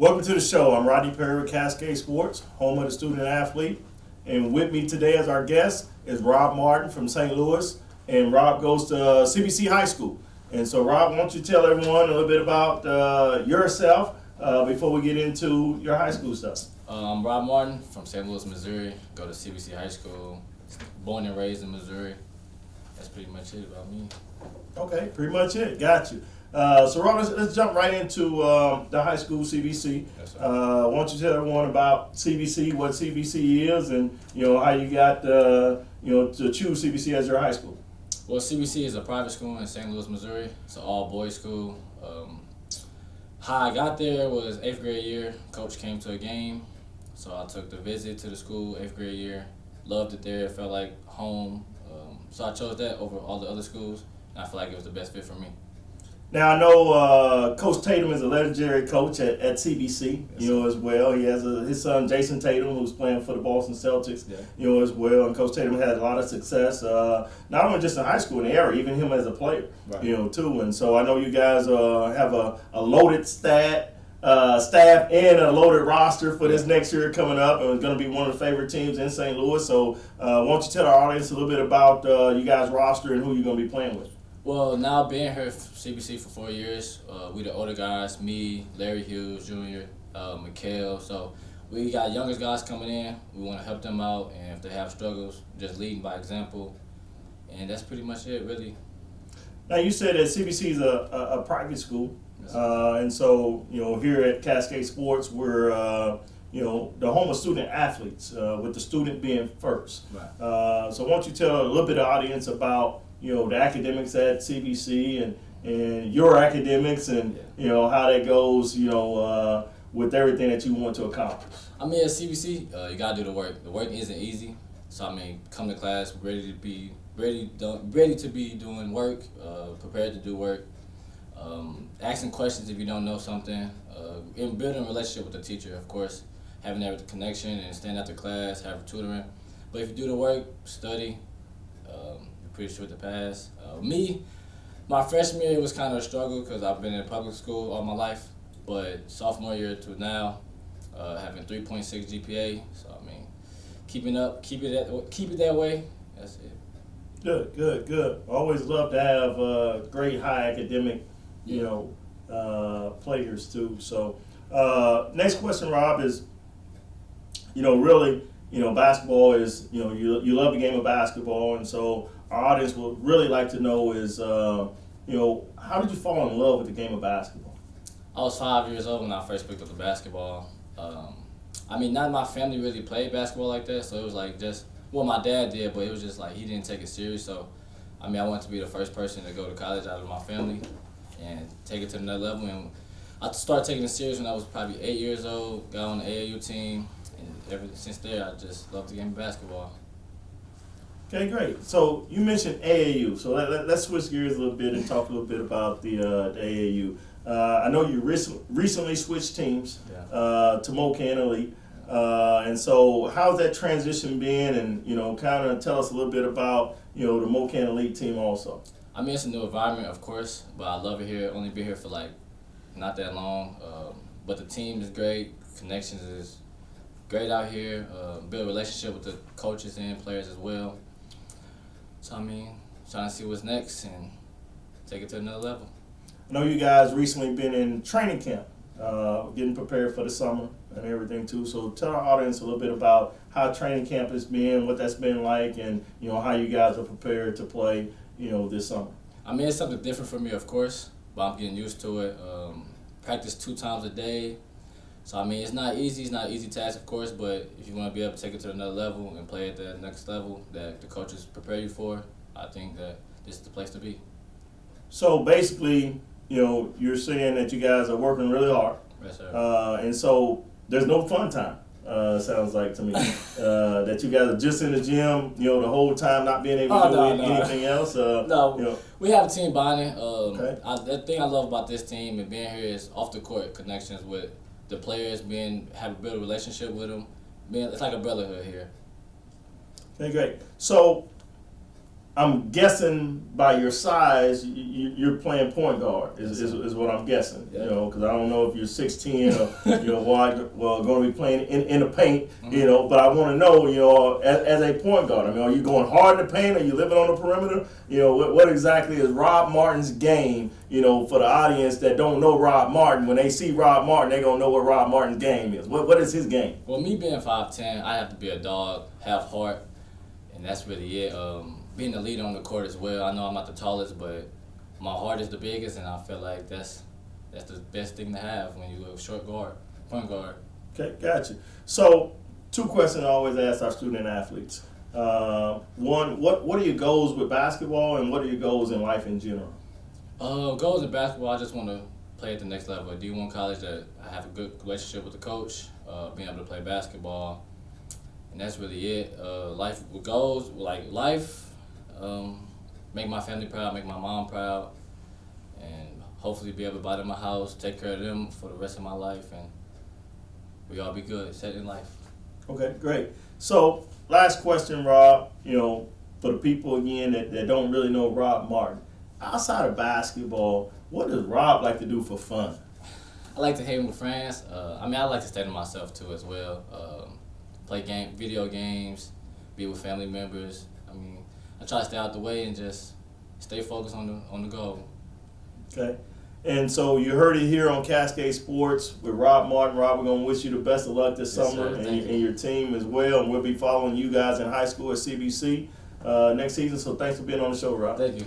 Welcome to the show. I'm Rodney Perry with Cascade Sports, home of the student athlete. And with me today as our guest is Rob Martin from St. Louis. And Rob goes to CBC High School. And so, Rob, why don't you tell everyone a little bit about yourself before we get into your high school stuff? I'm Rob Martin from St. Louis, Missouri. Go to CBC High School. Born and raised in Missouri. That's pretty much it about me. Okay, pretty much it. Got you. So, Rob, let's jump right into the high school CBC. Yes, sir. Why don't you tell everyone about CBC, what CBC is, and how you got to choose CBC as your high school. Well, CBC is a private school in St. Louis, Missouri. It's an all-boys school. How I got there was 8th grade year. Coach came to a game, so I took the visit to the school 8th grade year. Loved it there. It felt like home. So I chose that over all the other schools, and I feel like it was the best fit for me. Now, I know Coach Tatum is a legendary coach at CBC, Yes, as well. He has his son, Jason Tatum, who's playing for the Boston Celtics, Yeah. as well. And Coach Tatum had a lot of success, not only just in high school, in the area, even him as a player, Right. too. And so I know you guys have a loaded staff and a loaded roster for this next year coming up, and it's going to be one of the favorite teams in St. Louis. So why don't you tell our audience a little bit about you guys' roster and who you're going to be playing with? Well, now being here at CBC for 4 years, we the older guys, me, Larry Hughes Jr., Mikhail. So we got youngest guys coming in. We want to help them out, and if they have struggles, just leading by example. And that's pretty much it, really. Now, you said that CBC is a private school, Yes, and so here at Cascade Sports, we're the home of student athletes, with the student being first. Right. So why don't you tell a little bit of audience about the academics at CBC and your academics and how that goes with everything that you want to accomplish. I mean, at CBC, you gotta do the work. The work isn't easy, so I mean, come to class ready to be doing work, prepared to do work, asking questions if you don't know something, and building a relationship with the teacher, of course, having that connection and stand after class, have tutoring. But if you do the work, study, you're pretty sure to pass. My freshman year was kind of a struggle because I've been in public school all my life, but sophomore year to now, having 3.6 GPA, so I mean, keep it that way. That's it. Good. Always love to have great high academic, players too. So, next question, Rob, is, really, basketball is, you love the game of basketball, and so our audience would really like to know is, how did you fall in love with the game of basketball? I was 5 years old when I first picked up the basketball. I mean, none of my family really played basketball like that, so it was like my dad did, but it was just like he didn't take it serious. So, I mean, I wanted to be the first person to go to college out of my family and take it to another level. And I started taking it serious when I was probably 8 years old, got on the AAU team, and ever since there, I just loved the game of basketball. Okay, great. So you mentioned AAU, so let's switch gears a little bit and talk a little bit about the AAU. I know you recently switched teams to MoKan Elite. And so how's that transition been, and kind of tell us a little bit about the MoKan Elite team also. I mean, it's a new environment, of course, but I love it here. Only been here for not that long, but the team is great. Connections is great out here. Build a relationship with the coaches and players as well. So I mean, trying to see what's next and take it to another level. I know you guys recently been in training camp, getting prepared for the summer and everything too. So tell our audience a little bit about how training camp has been, what that's been like, and how you guys are prepared to play, this summer. I mean, it's something different for me, of course, but I'm getting used to it. Practice 2 times a day. So I mean, it's not easy. It's not an easy task, of course, but if you want to be able to take it to another level and play at that next level that the coaches prepare you for, I think that this is the place to be. So basically, you're saying that you guys are working really hard. Yes, sir. And so there's no fun time, sounds like to me. That you guys are just in the gym, the whole time, not being able to do anything else. No, we have a team bonding. Okay. The thing I love about this team and being here is off the court connections with the players, have a build a relationship with them. It's like a brotherhood here. Okay, great. So I'm guessing by your size, you're playing point guard. Is what I'm guessing. Yeah. You know, because I don't know if you're 6'10" or you know, well, going to be playing in the paint. Mm-hmm. You know, but I want to know, you know, as a point guard. I mean, are you going hard in the paint? Are you living on the perimeter? You know, what exactly is Rob Martin's game? You know, for the audience that don't know Rob Martin, when they see Rob Martin, they gonna know what Rob Martin's game is. What is his game? Well, me being 5'10", I have to be a dog, have heart, and that's really it. Being the leader on the court as well. I know I'm not the tallest, but my heart is the biggest, and I feel like that's the best thing to have when you're a short guard, point guard. Okay, gotcha. So, 2 questions I always ask our student athletes. One, what are your goals with basketball, and what are your goals in life in general? Goals in basketball, I just want to play at the next level. At D1 college, that I have a good relationship with the coach, being able to play basketball, and that's really it. Life with goals, like life. Make my family proud, make my mom proud, and hopefully be able to buy them a house, take care of them for the rest of my life, and we all be good, set in life. Okay, great. So, last question, Rob. You know, for the people again that don't really know Rob Martin, outside of basketball, what does Rob like to do for fun? I like to hang with friends. I like to stay to myself too as well. Play video games, be with family members. I try to stay out the way and just stay focused on the goal. Okay. And so you heard it here on Cascade Sports with Rob Martin. Rob, we're going to wish you the best of luck this summer and your team as well. And we'll be following you guys in high school at CBC next season. So thanks for being on the show, Rob. Thank you.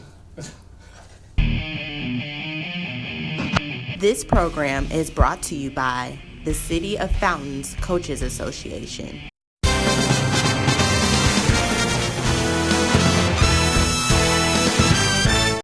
This program is brought to you by the City of Fountains Coaches Association.